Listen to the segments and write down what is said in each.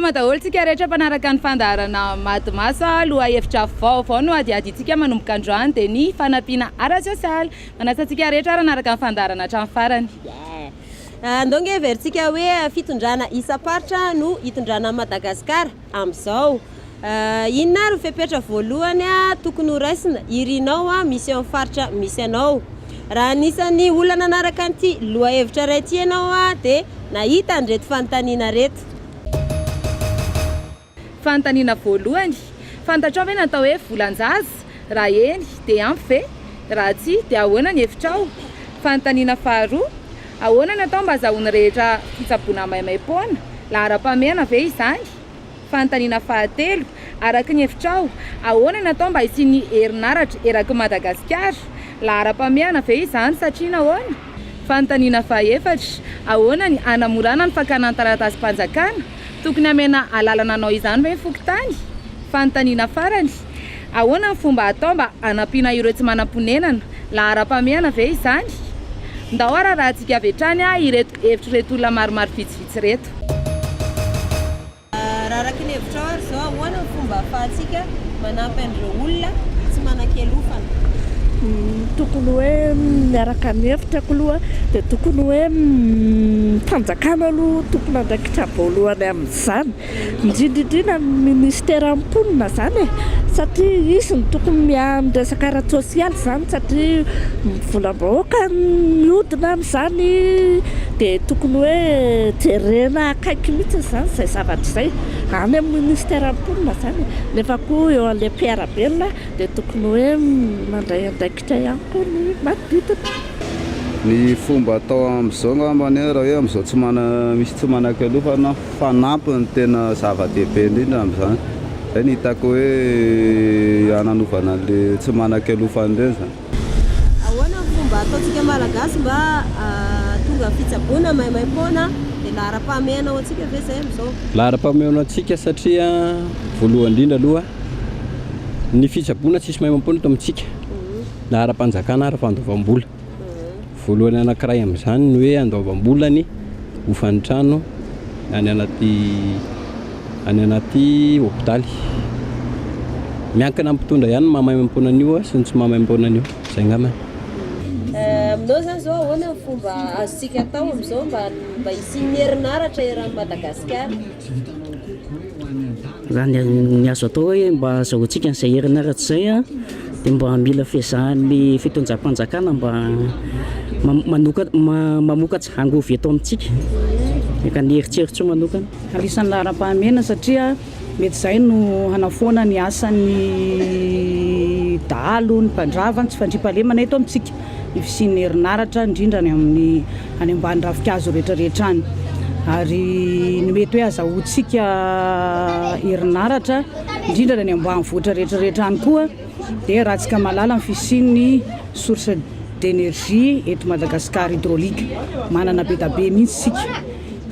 Salama daholo tsika rehetra mpanaraka ny Fandaharana Mad'Maso lohahevitra vaovao no adiaditsika manomboka androany dia ny Fanampiana ara-tsôsialy. Manasantsika rehetra raha naraka ny Fandaharana hatramin'ny farany. Andonge heveritsika hoe fitondrana isa-paritra no hitondrana Madagasikara amin'izao. Inona ro fepetra voalohany tokony ho raisina irinao misy amin'ny faritra misy anao. Raha anisany olona nanaraka an'ity lohahevitra iray ity ianao dia nahita an'ireto fanontaniana reto. Fanontaniana voalohany, fantatrao ve natao hoe volanjaza? Raha eny dia ampy ve? Raha tsy dia ahoana ny hevitrao? Fanontaniana faharoa, ahoana natao mba azahoany rehetra fitsaboana maimaim-poana? Lahara-pahamehana ve izany? Fanontaniana fahatelo, araka ny hevitrao, ahoana natao mba hisian'ny herinaratra eraky Madagasikara? Lahara-pahamehana ve izany satria nahoana? Fanontaniana fahaefatra, ahoana ny hanamorana ny fakana ny taratasy-panjakana? Tokony amena alalana anao izany ve fokontany? Fanontaniana farany, ahoana ny fomba atao mba hanampiana ireo tsy manam-ponenana? Lahara-pahamehana ve izany? Ndao raha tsika avy hatrany ireto hevitra reto olona maromaro vitsivitsy reto. Raha araka ny hevitrao ary zao ahoana ny fomba ahafahantsika manampy an'ireo olona tsy manan-kelofana? Tokony hoe miaraka ny hevitrako aloha dia tokony hoe fanjakana aloha tokony andraikitra voalohany amin'izany, indrindrindrina ministera am-ponina zany satria izy ny tokony miresaka ara-tsôsialy zany satria volam-bahoaka mihodina amin'izany dia tokony hoe jerena akaiky mihitsy zany izay zavatra izay any amin'ny ministera am-ponina zany. Nefa koa eo an'ilay mpiarabelona dia tokony hoe mandray andraikitra ihany koa ny manodidina. Ny fomba atao amin'izao ngambany raha hoe amin'izao misy tsy manan-kelofana fanampy ny tena zava-dehibe indrindra amin'izany. Izay ny hitako hoe hananovana an'ilay tsy manan-kelofana ireny zany. Ahoana ny fomba ataontsika malagasy mba tonga fitsaboana maimaim-poana dia lahara-pahamehana ao antsika ve izay amin'izao? Lahara-pahamehana antsika satria voalohany indrindra aloha ny fitsaboana tsisy maimaim-poana eto amintsika. Lahara-panjakana ara-fandoavam-bola. Voalohany anankiray amin'izany ny hoe andoavam-bola ny hofantrano any anaty hôpitaly. Miankina mpitondra ihany mahamaimam-poana an'io sy ny tsy mahamaimam-poana an'io. Izay ngamba. Aminao zany zao ahoana ny fomba azontsika atao amin'izao mba hisian'ny herinaratra eran'ny Madagasikara? Zany ny azo atao hoe mba azahoantsika n'izay herinaratra izay dia mba mila fiazahan'ny fitonjam-panjakana mba mamokatra angovy eto amintsika. Ka ny heritseritsy manokana. Anisan'ny lahara-pahamehana satria mety izay no hanafoana ny asan'ny dahalo, ny mpandrava, tsy fandriam-pahalemana eto amintsika. Ny fisian'ny herinaratra indrindra any amin'ny any ambany ravin-kazo rehetrarehetra any. Ary ny mety hoe azahoantsika herinaratra indrindra any ambany vohitra rehetrarehetra any koa dia rahantsika malala ny fisian'ny source d'énergie eto Madagasikara hydraulique. Manana be da be mihitsy sika.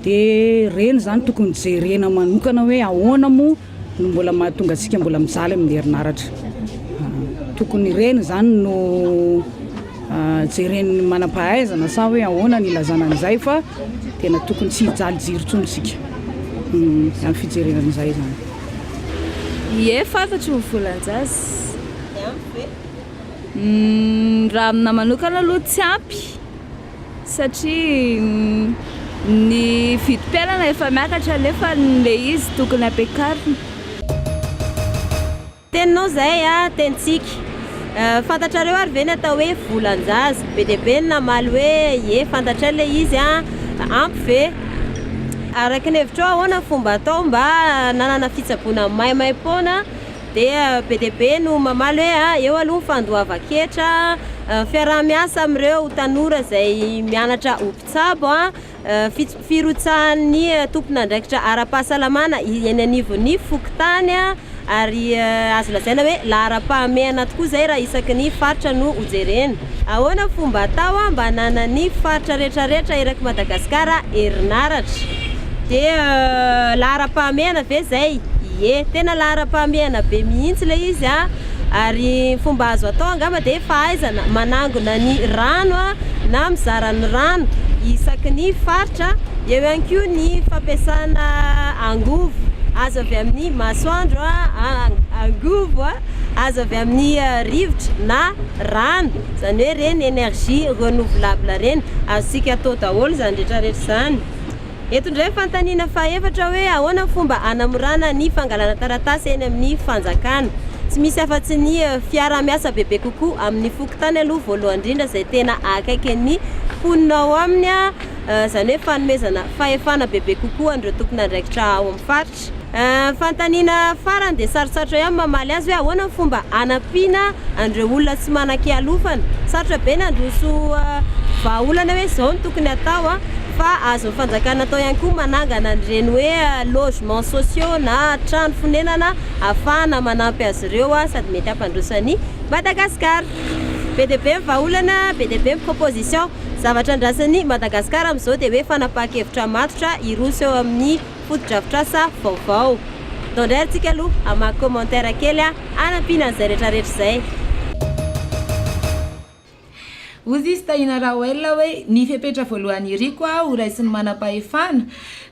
Dia reny zany tokony jerena manokana hoe ahoana moa no mbola mahatonga antsika mbola mijaly amin'ny herinaratra. Tokony reny zany no jereny manam-pahaizana sa hoe ahoana ny ilazana an'izay fa tena tokony tsy hijaly jiro intsony sika amin'ny fijerenan'izay zany. Ie, fantatro ny volanjaza. Raha amina manokana aloha tsy ampy satria ny vidim-piainana efa miakatra nefa n'ilay izy tokony ampiakarina. Teninao zay tenitsika. Fantatrareo ary ve ny atao hoe volanjaza? Be dia be ny namaly hoe fantatra ilay izy ampy ve? Araka ny hevitrao ahoana fomba atao mba nanana fitsaboana maimaim-poana dia be dia be no mamaly hoe eo aloha ny fandoavan-ketra, fiaraha-miasa amin'ireo tanora izay mianatra ho mpitsabo, firotsahan'ny tompon'andraikitra ara-pahasalamana eny anivon'ny fokontany ary azo lazaina hoe lahara-pahamehana tokoa izay raha isaky ny faritra no hojerena. Ahoana fomba atao mba hananany faritra rehetrarehetra eraky Madagasikara herinaratra? Dia lahara-pahamehana ve izay? Ie, tena lahara-pahamehana be mihitsy ilay izy ary fomba azo atao angamba dia fahaizana manangona ny rano na mizara ny rano isaky ny faritra, eo ihany koa ny fampiasana angovo azo avy amin'ny masoandro angovo azo avy amin'ny rivotra na rano zany hoe reny énergie renouvelable reny azosika atao daholo zany rehetrarehetra zany. Eto ndray fantaniana fahaefatra hoe ahoana fomba anamorana ny fangalana taratasy eny amin'ny fanjakana. Tsy misy afa-tsy ny fiara-miasa bebe kokoa amin'ny fokotany aloha voalohany indrindra izay tena akaiky ny mponinao aminy zany hoe fanomezana fahefana bebe kokoa andreo tompon'andraikitra ao amin'ny faritra. Fantaniana farany dia sarosarotra ihany mamaly azy hoe ahoana fomba anampiana andreo olona tsy manan-kialofana. Sarotra be nandroso vahaolana hoe izao no tokony atao fa azo fanjakana atao ihany koa manangana an'ireny hoe logement sociaux na trano fonenana ahafahana manampy azy ireo sady mety hampandrosany Madagasikara. Be dia be vahaolana, be dia be proposition zavatra andrasan'ny Madagasikara amin'izao dia hoe fanapahan-kevitra matotra iroso eo amin'ny foto-drafitrasa vaovao. Ndray antsika aloha amaky commentaire kely anampiana an'izay rehetrarehetra izay. Ozy izy tahina raha oela hoe ny fepetra voalohany iriko ho raisin'ny manam-pahefana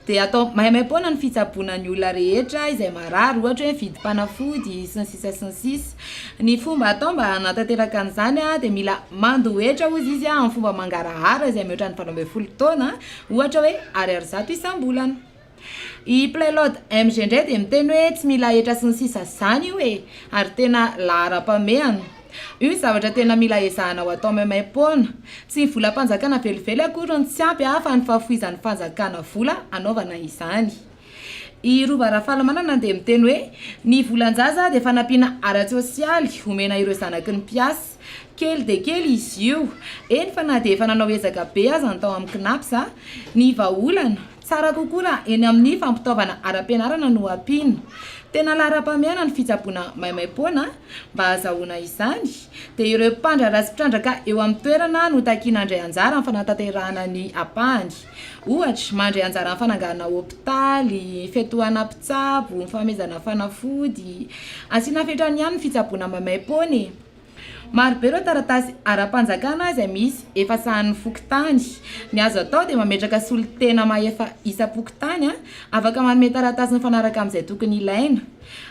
dia atao mahay-maim-poana ny fitsaboana ny olona rehetra izay marary ohatra hoe vidim-panafody sy ny sisa. Ny fomba atao mba hanatanteraka an'izany dia mila mandohetra ozy izy amin'ny fomba mangarahara izay mihoatra ny 12 taona ohatra hoe ariary 100 isam-bolana. I playlod MG ndray dia miteny hoe tsy mila hetra sy ny sisa zany io ary tena lahara-pamehana. Io zavatra tena mila ezahana ho atao mahay-maim-poana. Tsy ny volam-panjakana velively akory ny tsy ampy fa ny fahafoizan'ny fanjakana vola anaovana izany. I rova Rafalamanana dia miteny hoe ny volan-jaza dia fanampiana ara-tsôsialy omena ireo zanaky ny mpiasa. Kely dia kely izy io. Eny fa na dia efa nanao ezaka be aza ny tao amin'ny kinapsa ny vahaolana tsara kokoa eny amin'ny fampitaovana ara-pianarana no ampiana. Tena lahara-pamehana ny fitsaboana mahay-maim-poana mba ahazahoana izany dia ireo mpandra raha sy mpitrandraka eo amin'ny toerana no takiana andray anjara amin'ny fanatanterahana ny ampahany. Ohatra mandray anjara amin'ny fananganana hôpitaly, fetohana mpitsabo, ny fanomezana fanafody, asiana fetrany ihany ny fitsaboana mahay-maim-poana. Maro be ireo taratasy ara-panjakana izay misy efa sahan'ny fokotany. Ny azo atao dia mametraka solon-tena maefa isa-pokotany afaka manome taratasy ny fanaraka amin'izay tokony ilaina.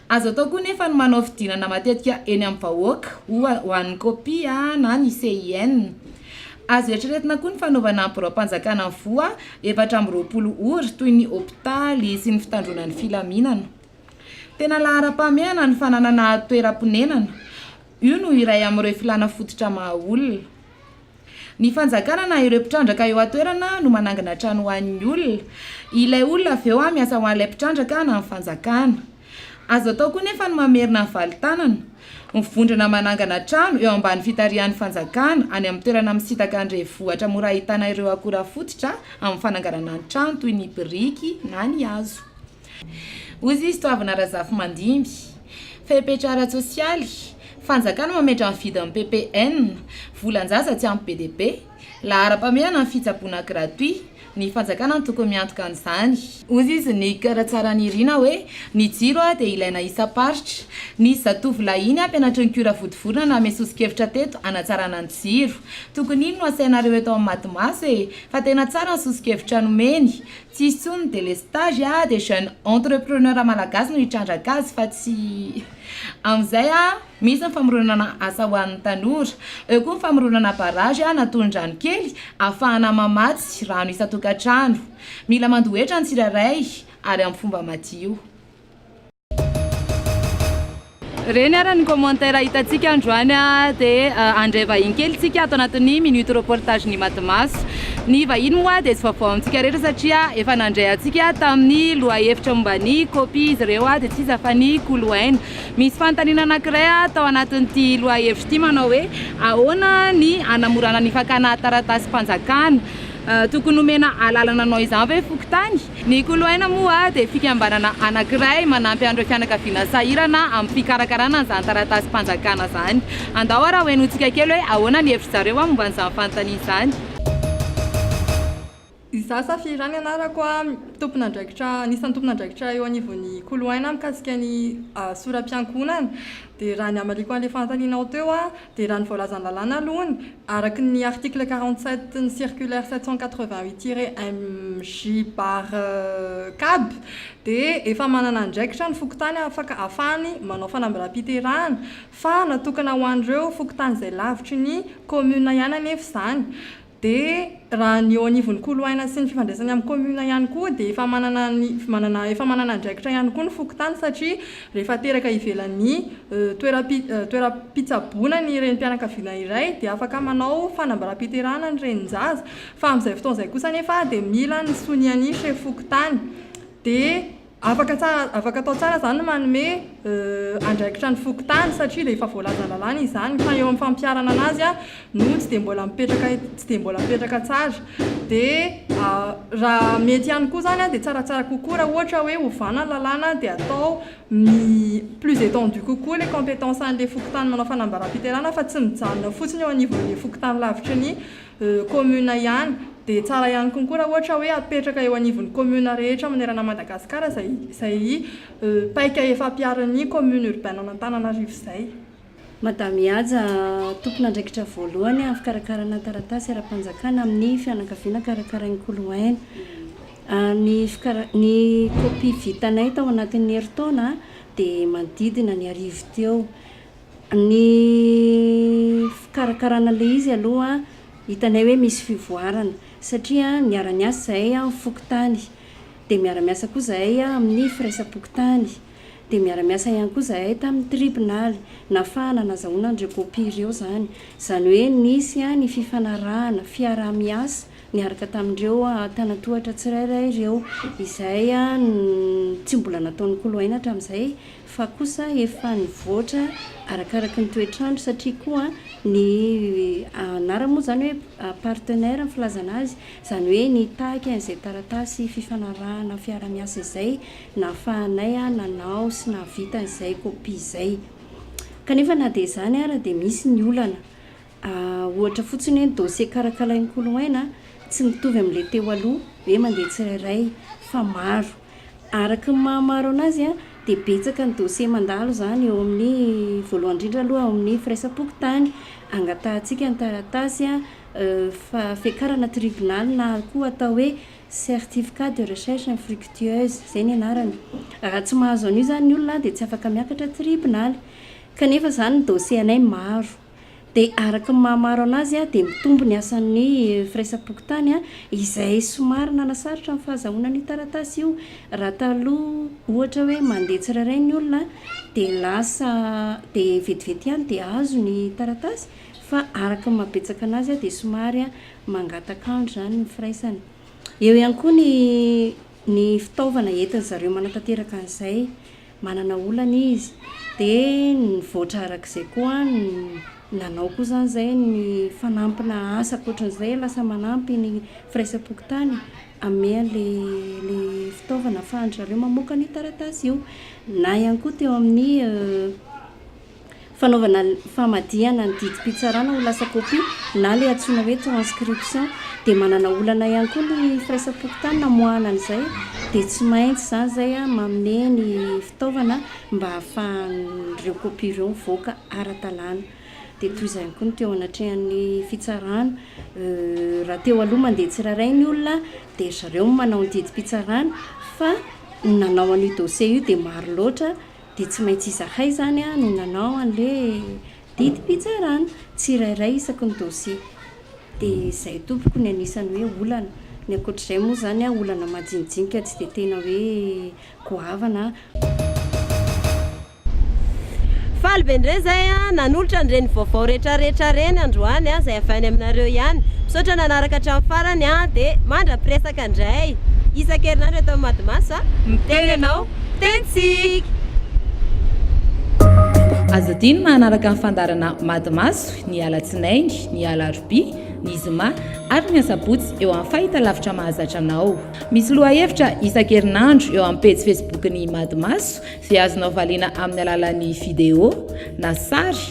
Azo atao koa nefa ny manao fidinana matetika eny amin'ny vahoaka ho an'ny kopia na ny CIN. Azo eritreretina koa ny fanaovana birao-panjakana ny voa 420 ora toy ny hôpitaly sy ny fitandronan'ny filaminana. Tena lahara-pamehana ny fananana toeram-ponenana. Io no iray amin'ireo filana fototra mahaolona. Ny fanjakana na ireo mpitrandraka eo atoerana no manangana trano ho an'ny olona. Ilay olona avy eo miasa ho an'ilay mpitrandraka na ny fanjakana. Azo atao koa nefa ny mamerina ny valitanana. Mivondrona manangana trano eo ambany fitarihan'ny fanjakana any amin'ny toerana misitaka andrevohatra mora ahitana ireo akora fototra amin'ny fananganana ny trano toy ny biriky na ny hazo. Ozy izy toavina razafy mandimby. Fepetra ara-tsôsialy. Fanjakana mametra ny vidin'ny PPN, volan-jaza tsy ampy BDP, lahara-pamehana ny fitsaboana gratuit, ny fanjakana ny tokony miantoka an'izany. Ozy izy ny karatsara ny irina hoe ny jiro dia ilaina isa-paritra. Ny zatovolahy iny ampianatry ny kora vodivorona na mesosikevitra teto anatsarana ny jiro. Tokony iny no asainareo eto amin'ny Mad'Maso fa tena tsara ny sosikevitra nomeny. Tsy isony délestage des jeunes entrepreneurs malagasy no hitrandraka azy fa tsy amin'izay misy ny famoronana asa ho an'ny tanora. Eo koa ny famoronana barrage natondra ny kely ahafahana mamatsy rano isa-tokantrano. Mila mandohetra ny tsirairay ary amin'ny fomba madio. Reny ara ny commentaire hitantsika androany dia andray vahiny kely tsika ato anatin'ny minute reportage ny Mad'Maso. Ny vahiny moa dia tsy vaovao amintsika rehetra satria efa nandray antsika tamin'ny lohahevitra momba ny kopia izy ireo dia tsy iza fa ny koloaina. Misy fantaniana anankiray tao anatin'ity lohahevitra ity manao hoe ahoana ny anamorana ny fakana taratasy mpanjakana. Tokony nomena alalana anao izany hoe fokotany. Ny koloaina moa dia fikambanana anankiray manampy andreo fianakaviana sahirana amin'ny fikarakarana an'izany taratasy mpanjakana izany. Andao raha hoenontsika kely hoe ahoana ny hevitry zareo momba an'izany fanontaniana izany. Izaho safirany anarako tompon'andraikitra nisan'ny tompon'andraikitra eo anivon'ny koloaina mikasika ny soram-piankonana dia raha ny amaliko an'ilay fanontanianao teo dia raha ny voalazany lalàna alohany araky ny article 47 ny circulaire 788-MJ/CAB dia efa manana andraikitra ny fokontany afaka ahafahany manao fanambaram-piterahana fa natokana ho an'ireo fokontany izay lavitry ny commune ihany anefa izany. Dia raha ny eo anivon'ny koloaina sy ny fifandraisany amin'ny commune ihany koa dia efa manana andraikitra ihany koa ny fokontany satria rehefa teraka ivelan'ny toeram-pitsaboana ny renim-pianakaviana iray dia afaka manao fanambaram-piterahana ny renin-jaza fa amin'izay fotoana izay kosa nefa dia mila ny soniany chef fokontany dia afaka atao tsara zany ny manome andraikitra ny fokontany satria dia efa voalaza lalàna izany fa eo amin'ny fampiarana anazy no tsy dia mbola mipetraka tsara dia raha mety ihany koa zany dia tsaratsara kokoa raha ohatra hoe ovana lalàna dia atao plus étendu kokoa les compétences an'ilay fokontany manao fanambaram-piterahana fa tsy mijanona fotsiny eo anivon'ilay fokontany lavitra ny commune ihany. Dia tsara ihany kokoa raha ohatra hoe apetraka eo anivon'ny commune rehetra manerana Madagasikara izay paika efa ampiaran'ny commune urbaine Antananarivo izay. Madame Aja, tompon'andraikitra voalohany amin'ny fikarakarana taratasy ara-panjakana amin'ny fianakaviana karakarain'ny koloaina. Ny kopia vitanay tao anatin'ny herintaona dia manodidina ny 10 teo. Ny fikarakarana ilay izy aloha hitanay hoe misy fivoarana satria miara-miasa zahay amin'ny fokontany dia miara-miasa koa zahay amin'ny firaisam-pokotany dia miara-miasa ihany koa zahay tamin'ny tribunal nafahana nazahoana an'ireo kopia ireo zany hoe nisy ny fifanarahana fiara-miasa niaraka tamin'ireo tanatohatra tsirairay ireo izay tsy mbola nataon'ny koloaina hatramin'izay fa kosa efa nivoatra arakaraky ny toetrandro satria koa ny anara moa zany hoe partenaire amin'ny filazana azy zany hoe ny tahaky an'izay taratasy fifanarahana fiara-miasa izay nafahanay nanao sy navita an'izay kopia izay kanefa na dia izany ara dia misy ny olana ohatra fotsiny hoe ny dossier karakarain'ny koloaina tsy mitovy amin'ilay teo aloha hoe mandeha tsirairay fa maro araky ny mahamaro anazy dia betsaka ny dossier mandalo zany eo amin'ny voalohany indrindra aloha amin'ny firaisam-pokotany angatahantsika ny taratasy fiakarana tribunal na koa atao hoe certificat de recherche infructueuse izay ny anarany raha tsy mahazo an'io zany ny olona dia tsy afaka miakatra tribunal kanefa zany ny dossier anay maro dia araky ny mahamaro anazy dia mitombo ny asan'ny firaisam-pokotany izay somary nanasarotra amin'ny fahazahoana ny taratasy io raha taloha ohatra hoe mandeha tsirairay ny olona dia lasa dia vetivety ihany dia azo ny taratasy fa araky ny mabetsaka anazy dia somary mangatakandro zany ny firaisany. Eo ihany koa ny fitaovana entin zareo manatanteraka an'izay manana olana izy dia nivoatra arak'izay koa nanao koa zany zay ny fanampina asa akoatran'izay lasa manampy ny firaisam-pokotany ame le fitaovana ahafahan'zareo mamoaka ny taratasy io na ihany koa teo amin'ny fanaovana famadihana ny didim-pitsarana ho lasa kopia na le antsoina hoe transcription dia manana olana ihany koa ny firaisam-pokotany namoahana an'izay dia tsy maintsy zany zay mamine ny fitaovana mba ahafahan'ireo kopia ireo mivoaka ara-talàna. Dia toy izay koa ny teo anatrehan'ny fitsarana raha teo aloha mandeha tsirairay ny olona dia zareo manao ny didim-pitsarana fa nanao an'io dossier io dia maro loatra dia tsy maintsy izahay zany no nanao an'ilay didim-pitsarana tsirairay isaky ny dossier dia izay tompoko ny anisany hoe olana ny akoatr'izay moa zany olana majinijinika tsy dia tena hoe goavana. Faly be indray zay nanolotra an'ireny vaovao rehetrarehetra reny androany izay avy any aminareo ihany misaotra nanaraka hatramin'ny farany dia mandra-piresaka indray isan-kerinandro eto Mad'Maso miteny ianao tentsika. Azo diny manaraka amin'ny Fandaharana Mad'Maso ny alatsinainy ny alarobia ny zoma ary ny sabotsy eo amin'ny fahitalavitra mahazatra anao. Misy lohahevitra isan-kerinandro eo amin'ny page Facebook ny Mad'Maso izay azonao valiana amin'ny alalan'ny vidéo na sary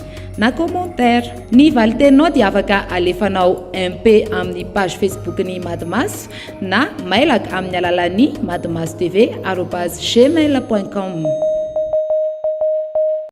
na commentaire. Ny valitenao dia afaka alefanao MP amin'ny page Facebook ny Mad'Maso na mailaka amin'ny alalan'ny madmaso tv@gmail.com.